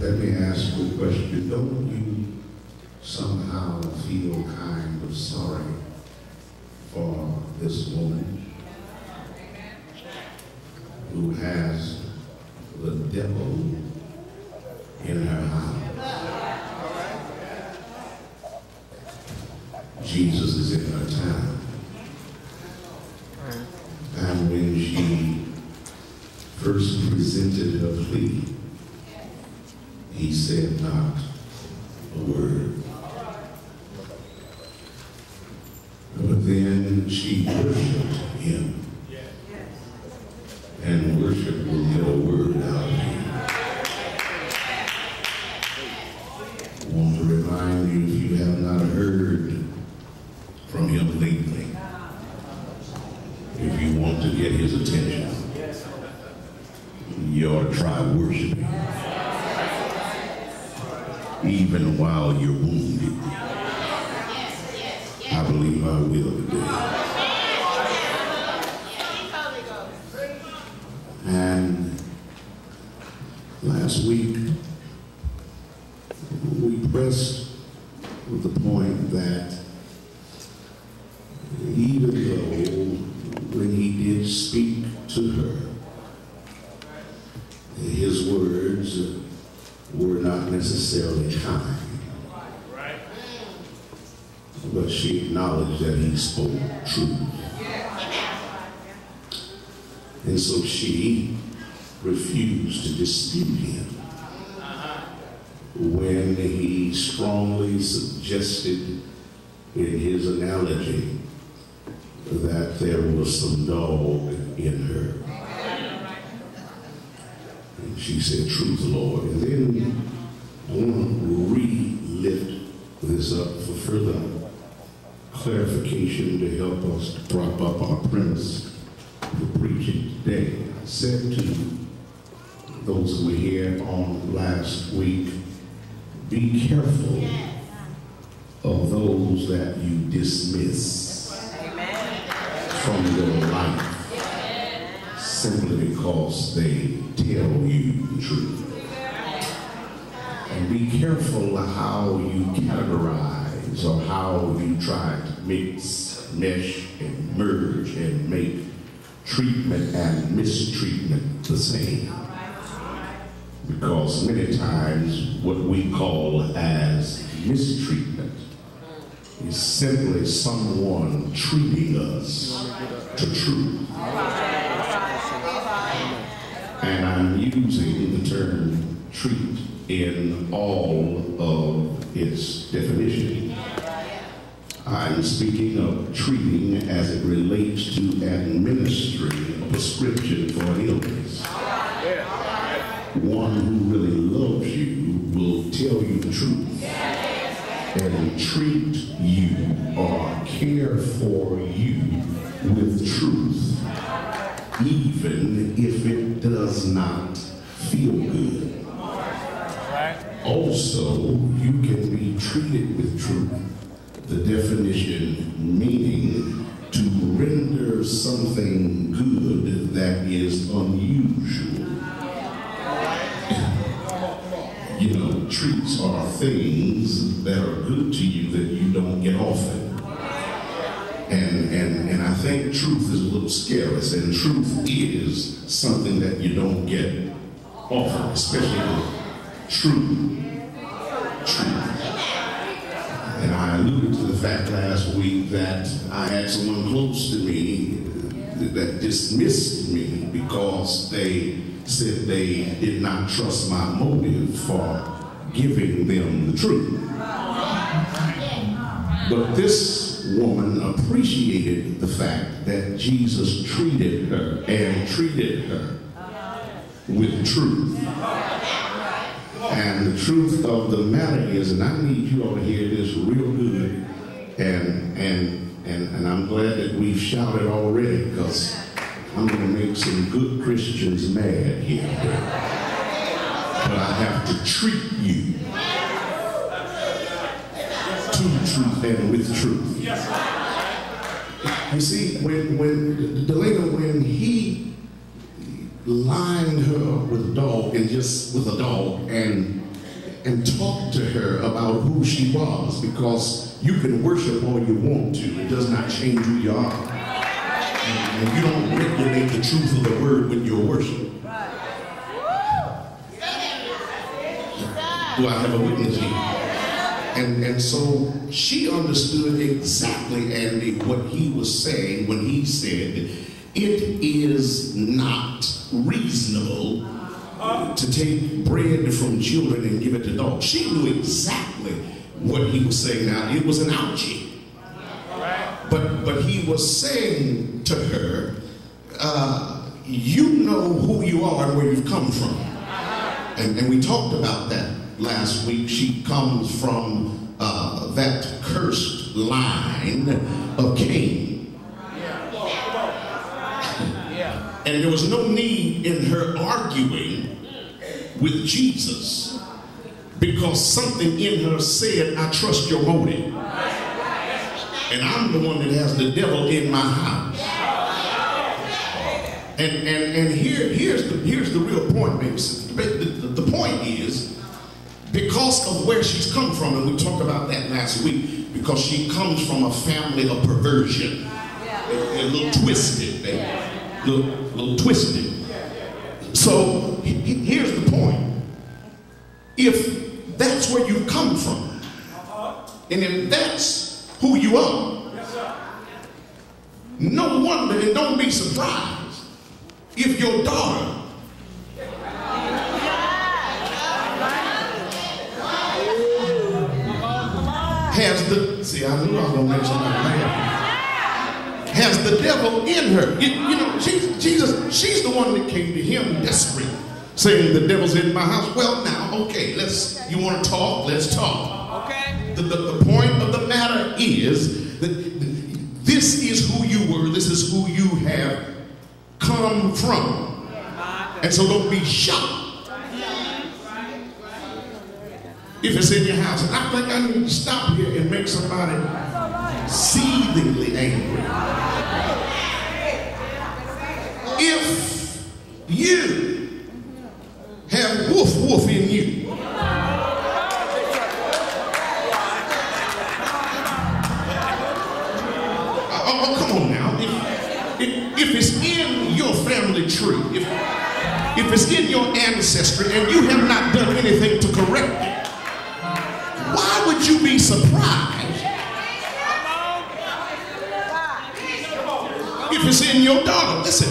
Let me ask you a question. Don't you somehow feel kind of sorry for this woman who has the devil in her house? Jesus is in her town. And when she first presented her plea, he said not a word. But then she worshiped him. And worship will get a word out of him. I want to remind you, if you have not heard from him lately, if you want to get his attention, you ought to try worshiping. Even while you're wounded. I believe I will today. And last week, we pressed with the point that even though when he did speak to her, his words were not necessarily kind, but she acknowledged that he spoke truth. And so she refused to dispute him when he strongly suggested in his analogy that there was some dog in her. And she said, "Truth, Lord." And then I want to re-lift this up for further clarification to help us to prop up our premise for preaching today. I said to those who were here on last week, be careful of those that you dismiss from your life simply because they tell you the truth. And be careful how you categorize or how you try to mix, mesh, and merge and make treatment and mistreatment the same. Because many times what we call as mistreatment is simply someone treating us to truth. And I'm using the term treat in all of its definition. I'm speaking of treating as it relates to administering a prescription for an illness. One who really loves you will tell you the truth and treat you or care for you with truth, even if it does not feel good. Also, you can be treated with truth. The definition meaning to render something good that is unusual. You know, treats are things that are good to you that you don't get often. And I think truth is a little scarce, and truth is something that you don't get often, especially truth. And I alluded to the fact last week that I had someone close to me that dismissed me because they said they did not trust my motive for giving them the truth. But this woman appreciated the fact that Jesus treated her and treated her with truth. And the truth of the matter is, and I need you all to hear this real good, and I'm glad that we've shouted already, because I'm going to make some good Christians mad here. But I have to treat you to truth and with truth. You see, when Delana, when he lined her with a dog and and talked to her about who she was, because you can worship all you want to. It does not change who you are. And you don't regulate the truth of the word when you're worshiping. Do I have a witness here? And so she understood exactly, Andy, what he was saying when he said, it is not reasonable to take bread from children and give it to dogs. She knew exactly what he was saying. Now, it was an ouchie. But he was saying to her, you know who you are and where you've come from. And we talked about that last week. She comes from that cursed line of Cain. And there was no need in her arguing with Jesus, because something in her said, I trust your motive. And I'm the one that has the devil in my house. And here's the real point, baby. The point is, because of where she's come from, and we talked about that last week, because she comes from a family of perversion. A little twisted, baby. A little twisted. So here's the point. If that's where you come from, and if that's who you are, no wonder, and don't be surprised if your daughter has the, see, I knew I was going to make somebody laugh, has the devil in her. You know, she's the one that came to him desperate, saying the devil's in my house. Well, now, okay, you want to talk? Let's talk. Okay. The point of the matter is that this is who you were, this is who you have come from. And so don't be shocked if it's in your house. And I think I need to stop here and make somebody seethingly angry. If you have woof woof in you, oh, come on now. If it's in your family tree, if it's in your ancestry and you have not done anything to correct it, why would you be surprised if it's in your daughter? Listen,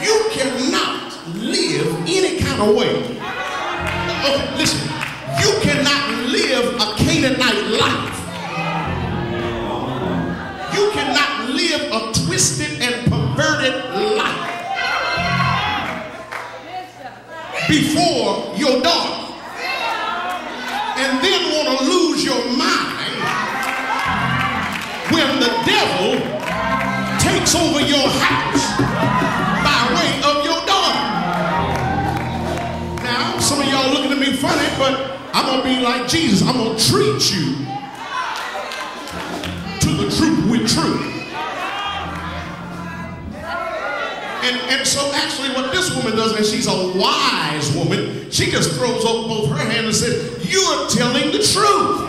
you cannot live any kind of way. Oh, listen, you cannot live a Canaanite life. You cannot live a twisted and perverted life before your daughter, and then want to lose your mind when the devil takes over your house by way of your daughter. Now, some of y'all looking at me funny, but I'm going to be like Jesus. I'm going to treat you to the truth with truth. And so actually what this woman does, and she's a wise woman, she just throws up both her hands and says, you're telling the truth.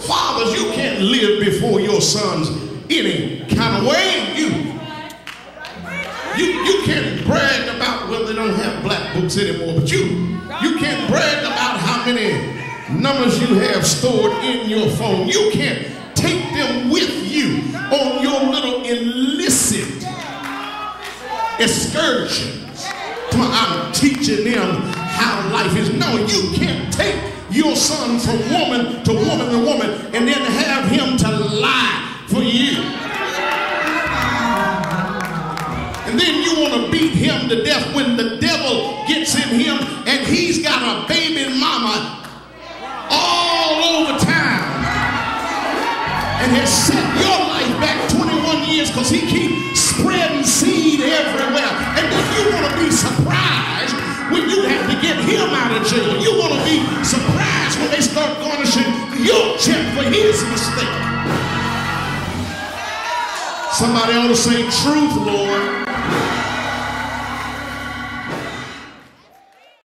Fathers, you can't live before your sons any kind of way. You can't brag about, well, they don't have black books anymore, but you can't brag about how many numbers you have stored in your phone. You can't take them with you on your little illicit excursions. I'm teaching them how life is. No, you can't take your son from woman to woman to woman and then have him to lie for you. And then you want to beat him to death when the devil gets in him and he's got a baby mama all over town and has set your life back 21 years because he keeps spreading seed everywhere. And then you want to be surprised when you have to get him out of jail. You want to be surprised when they start garnishing your check for his mistake. Somebody ought to say, truth, Lord.